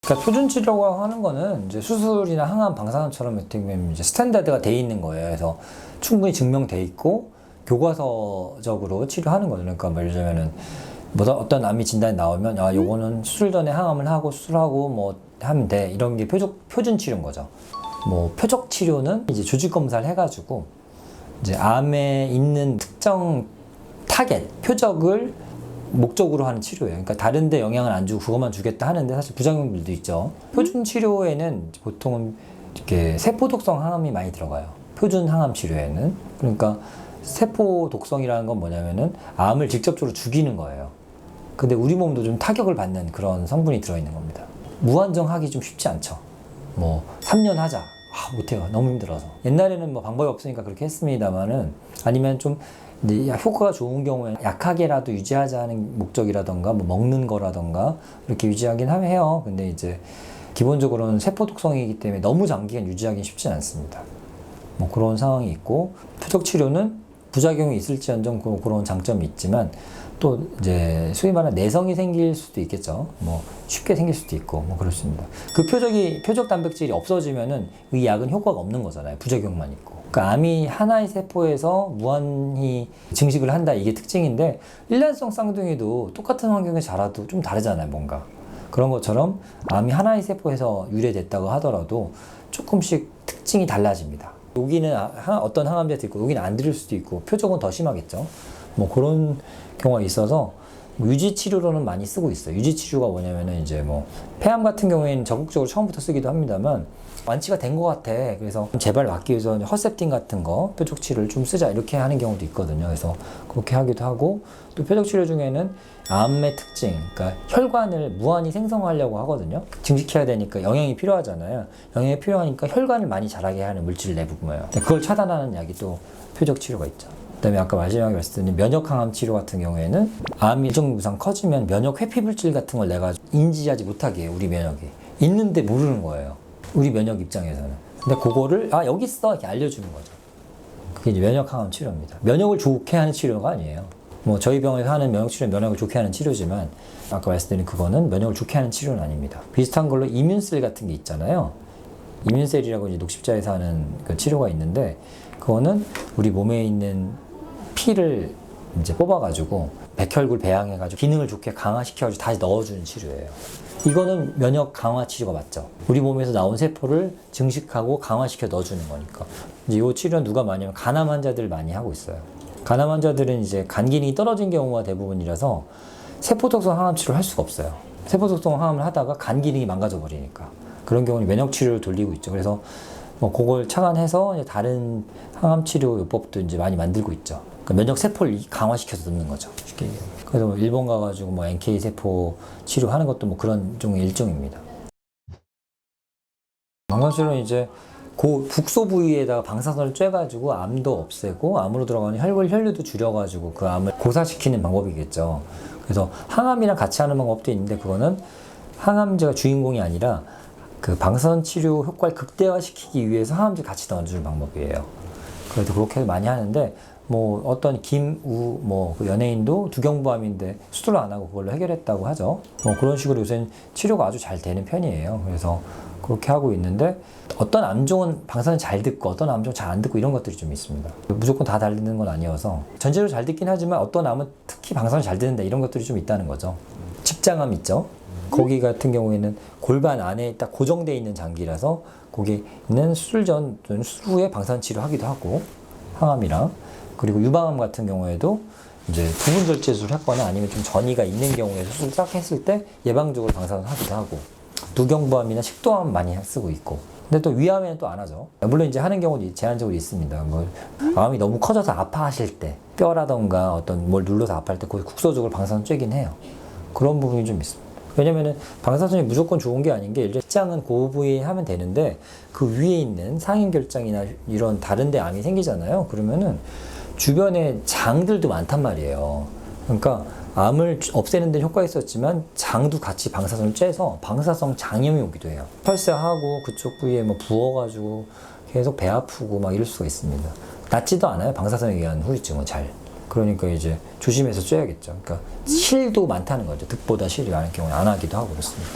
그러니까 표준 치료라고 하는 거는 이제 수술이나 항암, 방사선처럼 어떻게 보면 이제 스탠다드가 돼 있는 거예요. 그래서 충분히 증명돼 있고 교과서적으로 치료하는 거죠. 그러니까 뭐 예를 들면은 뭐 어떤 암이 진단이 나오면 요거는 수술 전에 항암을 하고 수술하고 뭐 하면 돼. 이런 게 표준 치료인 거죠. 뭐 표적 치료는 이제 조직 검사를 해가지고 이제 암에 있는 특정 타겟, 표적을 목적으로 하는 치료예요. 그러니까 다른 데 영향을 안 주고 그것만 주겠다 하는데 사실 부작용들도 있죠. 표준 치료에는 보통은 이렇게 세포 독성 항암이 많이 들어가요. 표준 항암 치료에는. 그러니까 세포 독성이라는 건 뭐냐면은 암을 직접적으로 죽이는 거예요. 근데 우리 몸도 좀 타격을 받는 그런 성분이 들어있는 겁니다. 무한정 하기 좀 쉽지 않죠. 뭐 3년 하자. 못해요. 너무 힘들어서. 옛날에는 뭐 방법이 없으니까 그렇게 했습니다만은 아니면 좀 효과가 좋은 경우에는 약하게라도 유지하자는 목적이라던가 뭐 먹는 거라던가 이렇게 유지하긴 해요. 근데 이제 기본적으로는 세포 독성이기 때문에 너무 장기간 유지하기는 쉽지 않습니다. 뭐 그런 상황이 있고 표적 치료는 부작용이 있을지언정 그런 장점이 있지만 또 이제 소위 말하는 내성이 생길 수도 있겠죠. 뭐 쉽게 생길 수도 있고 뭐 그렇습니다. 그 표적 단백질이 없어지면은 이 약은 효과가 없는 거잖아요. 부작용만 있고. 그러니까 암이 하나의 세포에서 무한히 증식을 한다 이게 특징인데 일란성 쌍둥이도 똑같은 환경에서 자라도 좀 다르잖아요. 뭔가 그런 것처럼 암이 하나의 세포에서 유래됐다고 하더라도 조금씩 특징이 달라집니다. 여기는 어떤 항암제도 있고 여기는 안 들을 수도 있고 표적은 더 심하겠죠. 뭐 그런 경우가 있어서 유지 치료로는 많이 쓰고 있어요. 유지 치료가 뭐냐면은 이제 뭐 폐암 같은 경우에는 적극적으로 처음부터 쓰기도 합니다만 완치가 된 것 같아. 그래서 재발 막기 위해서 허셉틴 같은 거 표적 치료를 좀 쓰자 이렇게 하는 경우도 있거든요. 그래서 그렇게 하기도 하고 또 표적 치료 중에는 암의 특징, 그러니까 혈관을 무한히 생성하려고 하거든요. 증식해야 되니까 영양이 필요하잖아요. 영양이 필요하니까 혈관을 많이 자라게 하는 물질을 내뿜어요. 그걸 차단하는 약이 또 표적 치료가 있죠. 그다음에 아까 마지막에 말씀드린 면역 항암 치료 같은 경우에는 암이 일정 이상 커지면 면역 회피 물질 같은 걸 내가 인지하지 못하게 해요. 우리 면역이 있는데 모르는 거예요. 우리 면역 입장에서는. 근데 그거를 여기 있어 이렇게 알려주는 거죠. 그게 이제 면역 항암 치료입니다. 면역을 좋게 하는 치료가 아니에요. 뭐 저희 병원에서 하는 면역 치료는 면역을 좋게 하는 치료지만 아까 말씀드린 그거는 면역을 좋게 하는 치료는 아닙니다. 비슷한 걸로 이뮨셀 같은 게 있잖아요. 이뮨셀이라고 이제 녹십자에서 하는 그 치료가 있는데 그거는 우리 몸에 있는 피를 이제 뽑아가지고 백혈구를 배양해가지고 기능을 좋게 강화시켜가지고 다시 넣어주는 치료예요. 이거는 면역 강화 치료가 맞죠. 우리 몸에서 나온 세포를 증식하고 강화시켜 넣어주는 거니까. 이제 이 치료는 누가 많이 하면 간암 환자들 많이 하고 있어요. 간암 환자들은 이제 간 기능이 떨어진 경우가 대부분이라서 세포독성 항암 치료를 할 수가 없어요. 세포독성 항암을 하다가 간 기능이 망가져 버리니까. 그런 경우는 면역 치료를 돌리고 있죠. 그래서 뭐 그걸 착안해서 이제 다른 항암 치료 요법도 이제 많이 만들고 있죠. 그러니까 면역 세포를 강화시켜서 넣는 거죠. 쉽게 얘기하면. 그래서 뭐 일본 가가지고 뭐 NK 세포 치료하는 것도 뭐 그런 종의 일종입니다. 방사선은 이제 그 국소 부위에다가 방사선을 쬐가지고 암도 없애고 암으로 들어가는 혈류도 줄여가지고 그 암을 고사시키는 방법이겠죠. 그래서 항암이랑 같이 하는 방법도 있는데 그거는 항암제가 주인공이 아니라 그 방사선 치료 효과를 극대화시키기 위해서 항암제 같이 넣어주는 방법이에요. 그래도 그렇게 많이 하는데 뭐 어떤 김우 뭐 그 연예인도 두경부암인데 수술을 안 하고 그걸로 해결했다고 하죠. 뭐 그런 식으로 요새는 치료가 아주 잘 되는 편이에요. 그래서 그렇게 하고 있는데 어떤 암종은 방사선 잘 듣고 어떤 암종은 잘 안 듣고 이런 것들이 좀 있습니다. 무조건 다 잘 듣는 건 아니어서 전체적으로 잘 듣긴 하지만 어떤 암은 특히 방사선이 잘 듣는다 이런 것들이 좀 있다는 거죠. 직장암 있죠. 거기 같은 경우에는 골반 안에 딱 고정되어 있는 장기라서 거기는 수술 전 또는 수술 후에 방사선 치료하기도 하고 항암이랑 그리고 유방암 같은 경우에도 이제 부분 절제 수술을 했거나 아니면 좀 전이가 있는 경우에 수술을 딱 했을 때 예방적으로 방사선 하기도 하고 누경부암이나 식도암 많이 쓰고 있고 근데 또 위암에는 또 안 하죠. 물론 이제 하는 경우도 제한적으로 있습니다. 뭐 암이 너무 커져서 아파하실 때 뼈라던가 어떤 뭘 눌러서 아파할 때 거기 국소적으로 방사선 쬐긴 해요. 그런 부분이 좀 있습니다. 왜냐면은 방사선이 무조건 좋은 게 아닌 게 결장은 그 부위에 하면 되는데 그 위에 있는 상인결장이나 이런 다른 데 암이 생기잖아요. 그러면은 주변에 장들도 많단 말이에요. 그러니까 암을 없애는 데 효과가 있었지만 장도 같이 방사선을 쬐서 방사성 장염이 오기도 해요. 설사하고 그쪽 부위에 뭐 부어가지고 계속 배 아프고 막 이럴 수가 있습니다. 낫지도 않아요. 방사선에 의한 후유증은 잘. 그러니까 이제 조심해서 쬐야겠죠. 그러니까 실도 많다는 거죠. 득보다 실이 많은 경우는 안 하기도 하고 그렇습니다.